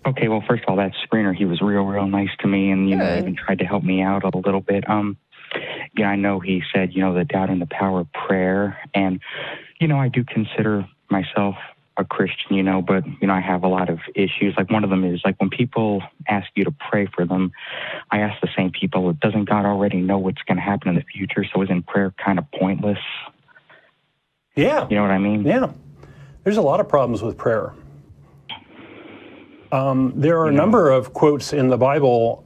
Okay, well, first of all, that screener, he was real nice to me, and, even tried to help me out a little bit. I know he said, the doubt and the power of prayer, and, I do consider myself a Christian, but, I have a lot of issues. Like, one of them is, like, when people ask you to pray for them, I ask the same people, doesn't God already know what's going to happen in the future, so isn't prayer kind of pointless? Yeah. You know what I mean? Yeah. There's a lot of problems with prayer. There are a number of quotes in the Bible,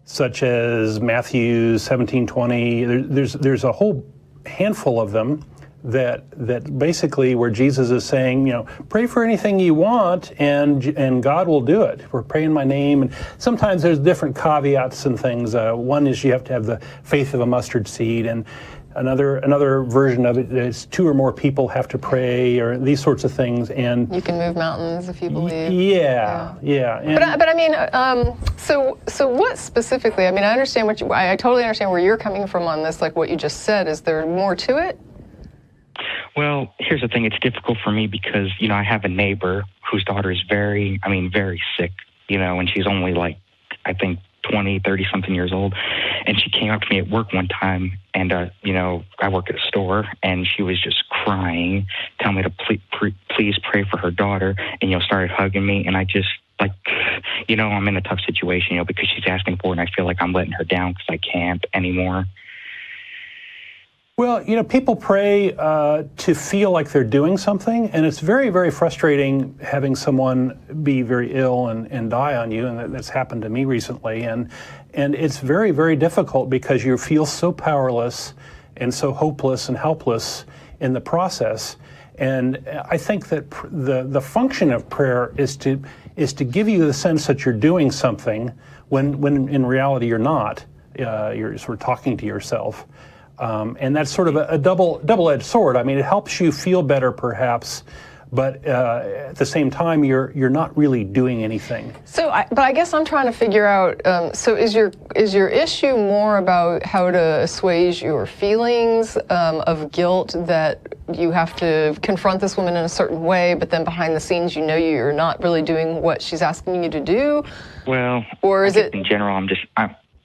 such as Matthew 17:20. There's a whole handful of them that basically where Jesus is saying, pray for anything you want, and God will do it. We're praying in my name, and sometimes there's different caveats and things. One is you have to have the faith of a mustard seed, and another version of it is 2 or more people have to pray, or these sorts of things. And you can move mountains if you believe. Yeah. But I mean, so what specifically? I mean, I understand I totally understand where you're coming from on this. Like what you just said, is there more to it? Well, here's the thing. It's difficult for me because, I have a neighbor whose daughter is very sick, and she's only like, I think, 20, 30-something years old. And she came up to me at work one time, and, I work at a store, and she was just crying, telling me to please pray for her daughter, and, started hugging me. And I just, like, I'm in a tough situation, because she's asking for it, and I feel like I'm letting her down because I can't anymore. Well, people pray to feel like they're doing something, and it's very, very frustrating having someone be very ill and die on you, and that's happened to me recently. And it's very, very difficult because you feel so powerless and so hopeless and helpless in the process. And I think that the function of prayer is to give you the sense that you're doing something when in reality you're not. You're sort of talking to yourself. And that's sort of a double-edged sword. I mean, it helps you feel better, perhaps, but at the same time, you're not really doing anything. But I guess I'm trying to figure out. So is your issue more about how to assuage your feelings of guilt that you have to confront this woman in a certain way, but then behind the scenes, you're not really doing what she's asking you to do? Well, or is it in general?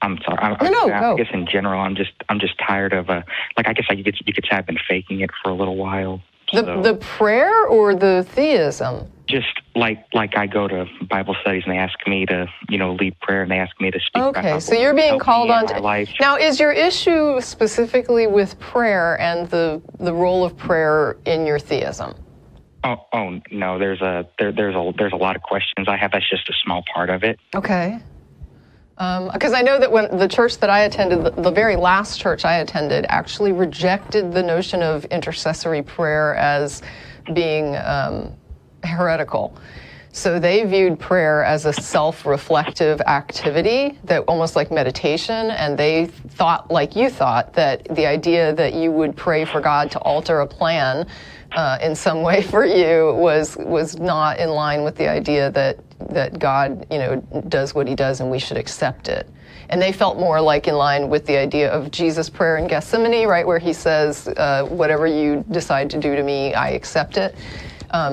I'm sorry. I guess in general, I'm just tired of I guess you could say I've been faking it for a little while. The prayer or the theism? Just like I go to Bible studies and they ask me to lead prayer and they ask me to speak. Okay, so you're being called on to life. Now, is your issue specifically with prayer and the role of prayer in your theism? Oh no, there's a lot of questions I have. That's just a small part of it. Okay. Because I know that when the church that I attended, the very last church I attended, actually rejected the notion of intercessory prayer as being heretical. So they viewed prayer as a self-reflective activity, that almost like meditation, and they thought, like you thought, that the idea that you would pray for God to alter a plan in some way for you was not in line with the idea that God, does what he does and we should accept it. And they felt more like in line with the idea of Jesus' prayer in Gethsemane, right, where he says, whatever you decide to do to me, I accept it.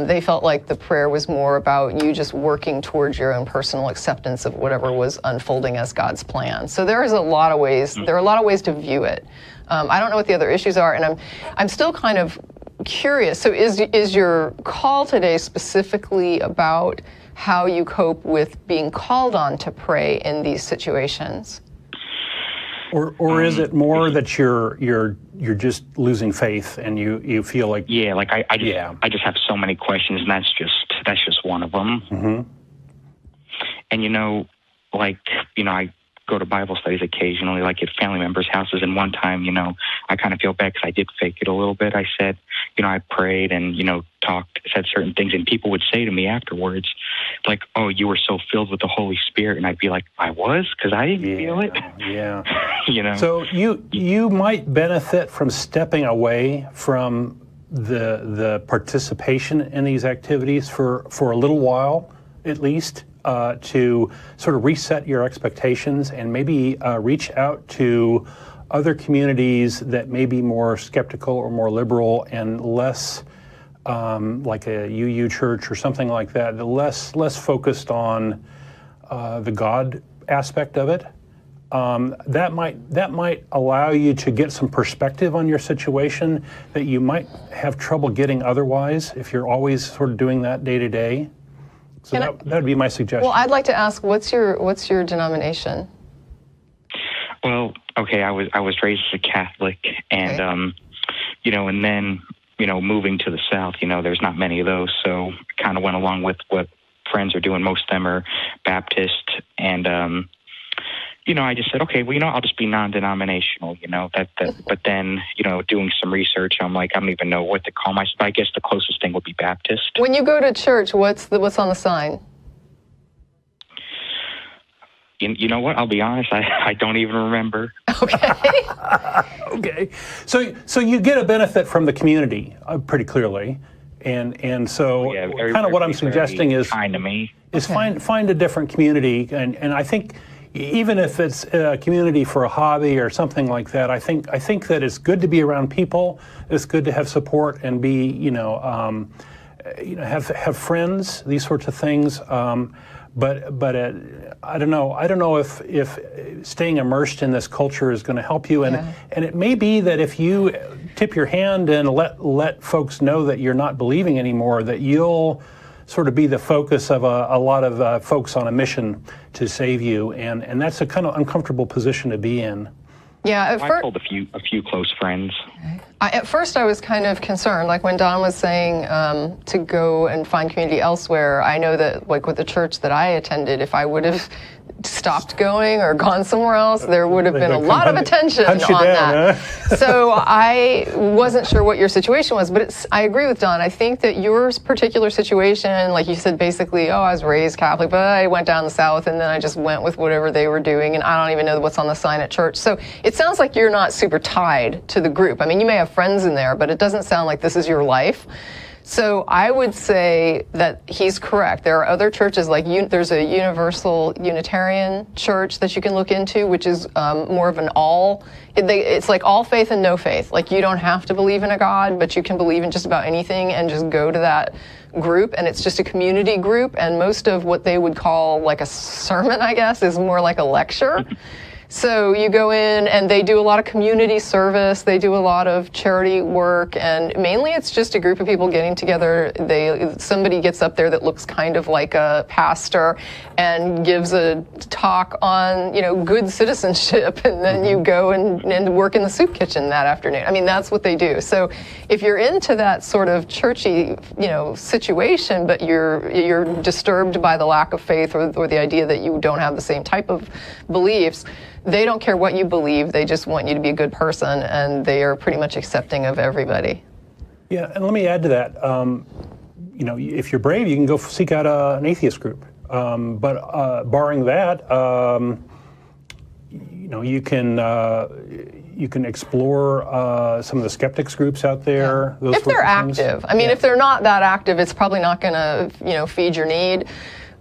They felt like the prayer was more about you just working towards your own personal acceptance of whatever was unfolding as God's plan. So there are a lot of ways to view it. I don't know what the other issues are, and I'm still kind of curious. So is your call today specifically about how you cope with being called on to pray in these situations? Or is it more that you're just losing faith and you feel like I just have so many questions, and that's just one of them. Mm-hmm. And I go to Bible studies occasionally, like at family members' houses. And one time, I kind of feel bad because I did fake it a little bit. I said, I prayed and, said certain things, and people would say to me afterwards, like, oh, you were so filled with the Holy Spirit. And I'd be like, I was? Because I didn't feel it. Yeah. So you might benefit from stepping away from the participation in these activities for a little while, at least, to sort of reset your expectations and maybe reach out to other communities that may be more skeptical or more liberal and less like a UU church or something like that, less focused on the God aspect of it. That might allow you to get some perspective on your situation that you might have trouble getting otherwise if you're always sort of doing that day to day. So that would be my suggestion. Well, I'd like to ask, what's your denomination? Well, okay, I was raised as a Catholic, and and then moving to the South, there's not many of those, so I kind of went along with what friends are doing. Most of them are Baptist, and I just said, okay, well, I'll just be non-denominational, but then, doing some research, I'm like, I don't even know what to call myself. I guess the closest thing would be Baptist. When you go to church, what's on the sign? You know what? I'll be honest, I don't even remember. Okay. Okay. So you get a benefit from the community pretty clearly. And so kind of what I'm suggesting is kind to me. Find a different community, and I think even if it's a community for a hobby or something like that, I think that it's good to be around people. It's good to have support and be have friends, these sorts of things. But I don't know if staying immersed in this culture is going to help you, and it may be that if you tip your hand and let folks know that you're not believing anymore, that you'll sort of be the focus of a lot of folks on a mission to save you, and that's a kind of uncomfortable position to be in. Yeah, I told a few close friends. At first, I was kind of concerned, like when Don was saying to go and find community elsewhere. I know that, like with the church that I attended, if I would have stopped going or gone somewhere else, there would have been a lot of attention on that. Huh? So I wasn't sure what your situation was, but I agree with Don. I think that your particular situation, like you said, basically, I was raised Catholic, but I went down the South and then I just went with whatever they were doing, and I don't even know what's on the sign at church. So it sounds like you're not super tied to the group. I mean, you may have friends in there, but it doesn't sound like this is your life. So I would say that he's correct. There are other churches, like there's a Universal Unitarian church that you can look into, which is more of an it's like all faith and no faith. Like you don't have to believe in a God, but you can believe in just about anything and just go to that group. And it's just a community group. And most of what they would call like a sermon, I guess, is more like a lecture. So you go in and they do a lot of community service, they do a lot of charity work, and mainly it's just a group of people getting together. Somebody gets up there that looks kind of like a pastor and gives a talk on, good citizenship, and then you go and work in the soup kitchen that afternoon. I mean, that's what they do. So if you're into that sort of churchy, situation, but you're disturbed by the lack of faith or the idea that you don't have the same type of beliefs, they don't care what you believe. They just want you to be a good person, and they are pretty much accepting of everybody. Yeah, and let me add to that. If you're brave, you can go seek out an atheist group. But barring that, you can explore some of the skeptics groups out there. Yeah. If they're active. I mean, if they're not that active, it's probably not going to feed your need.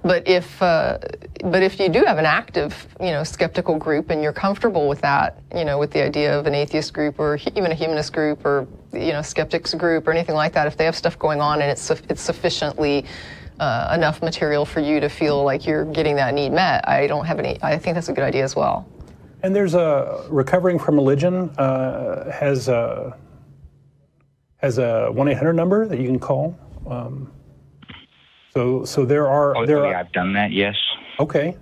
But if you do have an active, skeptical group and you're comfortable with that, with the idea of an atheist group or even a humanist group or, skeptics group or anything like that, if they have stuff going on and it's sufficiently enough material for you to feel like you're getting that need met, I think that's a good idea as well. And there's a Recovering from Religion has a 1-800 number that you can call. So there are. I've done that. Yes. Okay.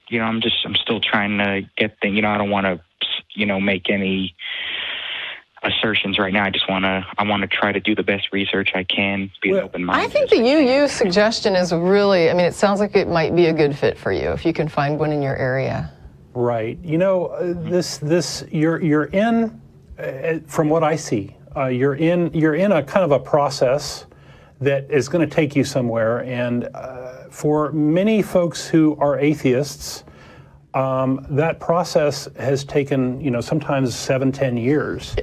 I'm still trying to get things. I don't want to, make any assertions right now. I want to try to do the best research I can, be open-minded. I think the UU suggestion is really. I mean, it sounds like it might be a good fit for you if you can find one in your area. Right. This you're in. From what I see. You're in a kind of a process that is going to take you somewhere, and for many folks who are atheists, that process has taken sometimes 7-10 years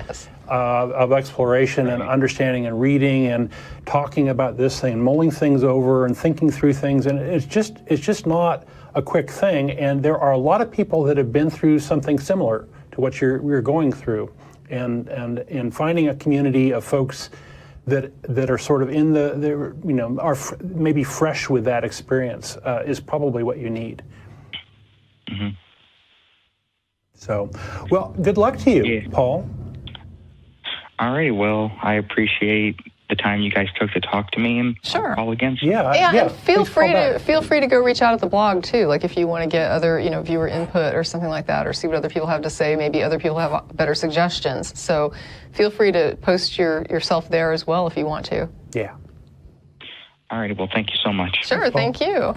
of exploration and understanding and reading and talking about this thing, and mulling things over and thinking through things, and it's just not a quick thing. And there are a lot of people that have been through something similar to what you're going through. and finding a community of folks that are sort of in are maybe fresh with that experience is probably what you need. Mm-hmm. So, well, good luck to you, Yeah. Paul. All right. Well, I appreciate the time you guys took to talk to me, and Sure. I'll call again. Yeah, and feel free to go reach out at the blog too. Like if you want to get other viewer input or something like that, or see what other people have to say. Maybe other people have better suggestions. So feel free to post yourself there as well if you want to. Yeah. All right. Well, thank you so much. Sure. Thank you.